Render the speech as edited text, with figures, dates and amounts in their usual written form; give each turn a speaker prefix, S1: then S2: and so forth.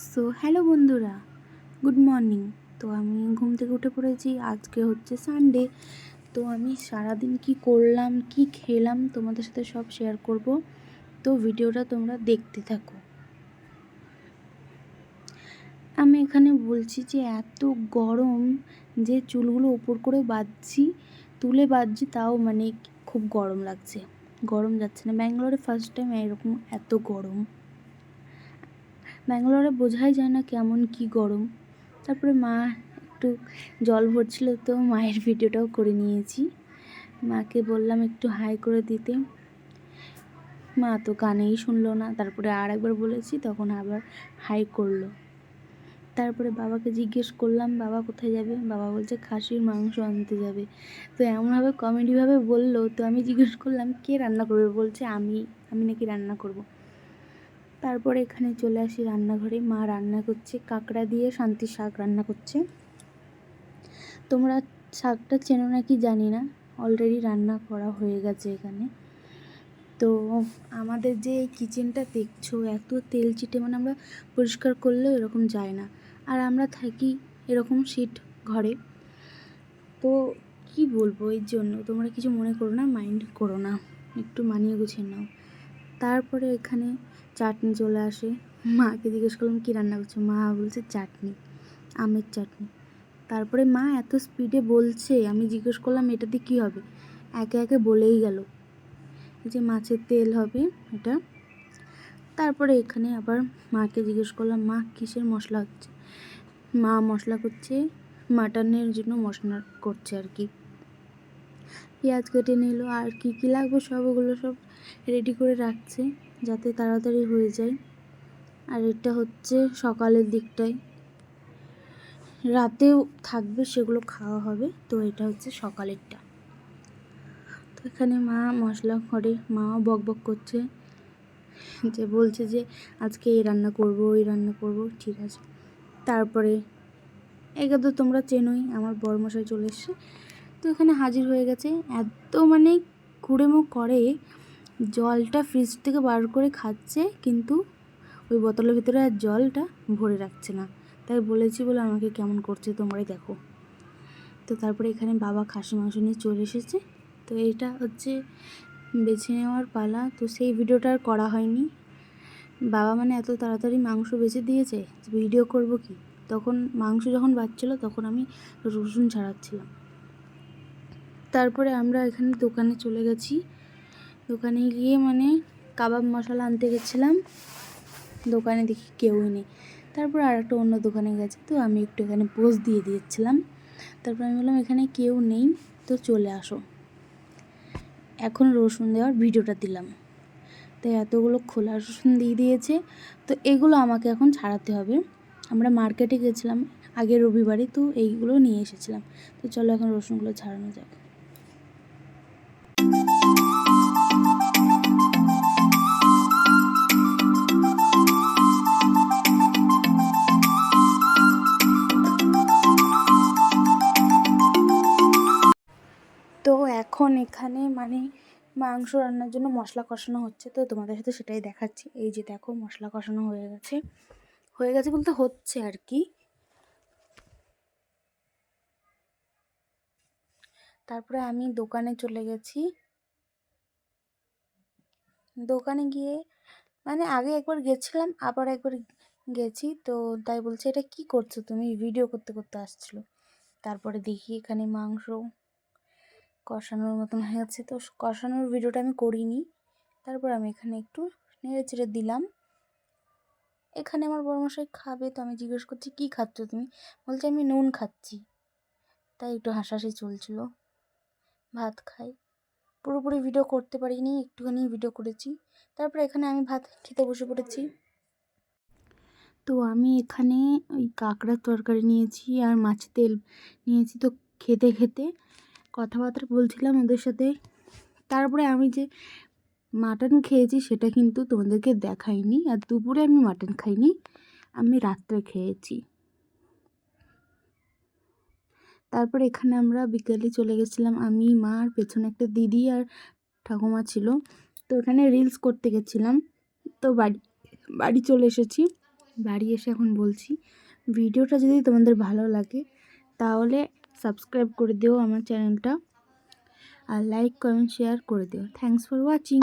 S1: So hello বন্ধুরা, good morning. তো আমি ঘুম থেকে উঠে পড়েছি। আজকে হচ্ছে সানডে। তো আমি সারাদিন কি করলাম, কি খেলাম তোমাদের সাথে সব শেয়ার করব। তো ভিডিওটা তোমরা দেখতে থাকো। আমি এখানে বলছি যে এত গরম যে চুলগুলো ওপর করে বাঁধছি, তুলে বাঁধছি, তাও মানে খুব গরম লাগছে, গরম যাচ্ছে না। ব্যাঙ্গালোরে ফার্স্ট টাইম এরকম এত গরম। ব্যাঙ্গালোরে বোঝাই যায় না কেমন কি গরম। তারপরে মা একটু জল ভরছিল, তো মায়ের ভিডিওটাও করে নিয়েছি। মাকে বললাম একটু হাই করে দিতে, মা তো কানেই শুনলো না। তারপরে আর একবার বলেছি, তখন আবার হাই করলো। তারপরে বাবাকে জিজ্ঞেস করলাম বাবা কোথায় যাবে। বাবা বলছে খাসির মাংস আনতে যাবে। তো এমনভাবে কমেডিভাবে বললো, তো আমি জিজ্ঞেস করলাম কে রান্না করবে। বলছে আমি নাকি রান্না করব। তারপরে এখানে চলে আসি রান্নাঘরে। মা রান্না করছে, কাঁকড়া দিয়ে শান্তি শাক রান্না করছে। তোমরা শাকটা চেনো নাকি জানি না, অলরেডি রান্না করা হয়ে গেছে এখানে। তো আমাদের যে এই কিচেনটা দেখছো, এত তেল চিটে, মানে আমরা পরিষ্কার করলেও এরকম যায় না। আর আমরা থাকি এরকম সিট ঘরে। তো কি বলবো, এর জন্য তোমরা কিছু মনে করো না, মাইন্ড করো না, একটু মানিয়ে গুছিয়ে নাও। তারপরে এখানে চাটনি চলে আসে। মাকে জিজ্ঞেস করলাম কী রান্না করছো। মা বলছে চাটনি, আমের চাটনি। তারপরে মা এত স্পিডে বলছে, আমি জিজ্ঞেস করলাম এটা দিয়ে কী হবে। একে একে বলেই গেল যে মাছের তেল হবে এটা। তারপরে এখানে আবার মাকে জিজ্ঞেস করলাম মা কিসের মশলা হচ্ছে। মা মশলা করছে, মাটনের জন্য মশলা করছে আর কি। পেঁয়াজ কেটে নিল, আর কি কী লাগবে সব ওগুলো সব রেডি করে রাখছে যাতে তাড়াতাড়ি হয়ে যায়। আর এটা হচ্ছে সকালের দিকটায়, রাতেও থাকবে, সেগুলো খাওয়া হবে। তো এটা হচ্ছে সকালেরটা। তো এখানে মা মশলা করে, মাও বক বক করছে, যে বলছে যে আজকে এই রান্না করব, ওই রান্না করব, ঠিক আছে। তারপরে একে তো তোমরা চেনোই, আমার বড়মশাই চলে এসছে। তো এখানে হাজির হয়ে গেছে। এত মানে কুড়েমো করে, জলটা ফ্রিজ থেকে বার করে খাচ্ছে, কিন্তু ওই বোতলের ভিতরে আর জলটা ভরে রাখছে না। তাই বলেছি বলে আমাকে কেমন করছে তোমরাই দেখো। তো তারপরে এখানে বাবা খাসি মাংস নিয়ে চলে এসেছে। তো এইটা হচ্ছে বেছে নেওয়ার পালা। তো সেই ভিডিওটা আর করা হয়নি। বাবা মানে এত তাড়াতাড়ি মাংস বেছে দিয়েছে, ভিডিও করব কি। তখন মাংস যখন বাজছিল তখন আমি রসুন ছাড়াচ্ছিলাম। তারপরে আমরা এখানে দোকানে চলে গেছি। দোকানে গিয়ে মানে কাবাব মশলা আনতে গেছিলাম, দোকানে দেখি কেউই নেই। তারপর আর একটা অন্য দোকানে গেছে, তো আমি একটু এখানে পোজ দিয়ে দিয়েছিলাম। তারপর আমি বললাম এখানে কেউ নেই, তো চলে আসো। এখন রসুন দেওয়ার ভিডিওটা দিলাম। তো এতগুলো খোলা রসুন দিয়ে দিয়েছে। তো এগুলো আমাকে এখন ছাড়াতে হবে। আমরা মার্কেটে গেছিলাম আগের রবিবারে, তো এইগুলো নিয়ে এসেছিলাম। তো চলো এখন রসুনগুলো ছাড়ানো যাক। তো এখন এখানে মানে মাংস রান্নার জন্য মশলা কষানো হচ্ছে। তো তোমাদের সাথে সেটাই দেখাচ্ছি। এই যে দেখো মশলা কষানো হয়ে গেছে, হয়ে গেছে বলতে হচ্ছে আর কি। তারপরে আমি দোকানে চলে গেছি। দোকানে গিয়ে মানে আগে একবার গেছিলাম, আবার একবার গেছি। তো তাই বলছে এটা কি করছো তুমি, ভিডিও করতে করতে আসছিলো। তারপরে দেখি এখানে মাংস কষানোর মতন হয়ে গেছে। তো কষানোর ভিডিওটা আমি করিনি। তারপর আমি এখানে একটু নেড়ে চেড়ে দিলাম। এখানে আমার বড়মশাই খাবে, তো আমি জিজ্ঞেস করছি কী খাচ্ছ তুমি। বলছে আমি নুন খাচ্ছি। তাই একটু হাসাহাসি চলছিল। ভাত খাই, পুরোপুরি ভিডিও করতে পারিনি, একটুখানি ভিডিও করেছি। তারপরে এখানে আমি ভাত খেতে বসে পড়েছি। তো আমি এখানে ওই কাঁকড়ার তরকারি নিয়েছি আর মাছের তেল নিয়েছি। তো খেতে খেতে কথাবার্তা বলছিলাম ওদের সাথে। তারপরে আমি যে মাটন খেয়েছি সেটা কিন্তু তোমাদেরকে দেখাইনি। আর দুপুরে আমি মাটন খাইনি, আমি রাত্রে খেয়েছি। তারপরে এখানে আমরা বিকেলে চলে গেছিলাম, আমি, মা, আর পেছনে একটা দিদি আর ঠাকুমা ছিল। তো এখানে রিলস করতে গেছিলাম। তো বাড়ি চলে এসেছি। বাড়ি এসে এখন বলছি। ভিডিওটা যদি তোমাদের ভালো লাগে তাহলে সাবস্ক্রাইব করে দিও আমার চ্যানেলটা, আর লাইক কমেন্ট শেয়ার করে দিও। Thanks for watching.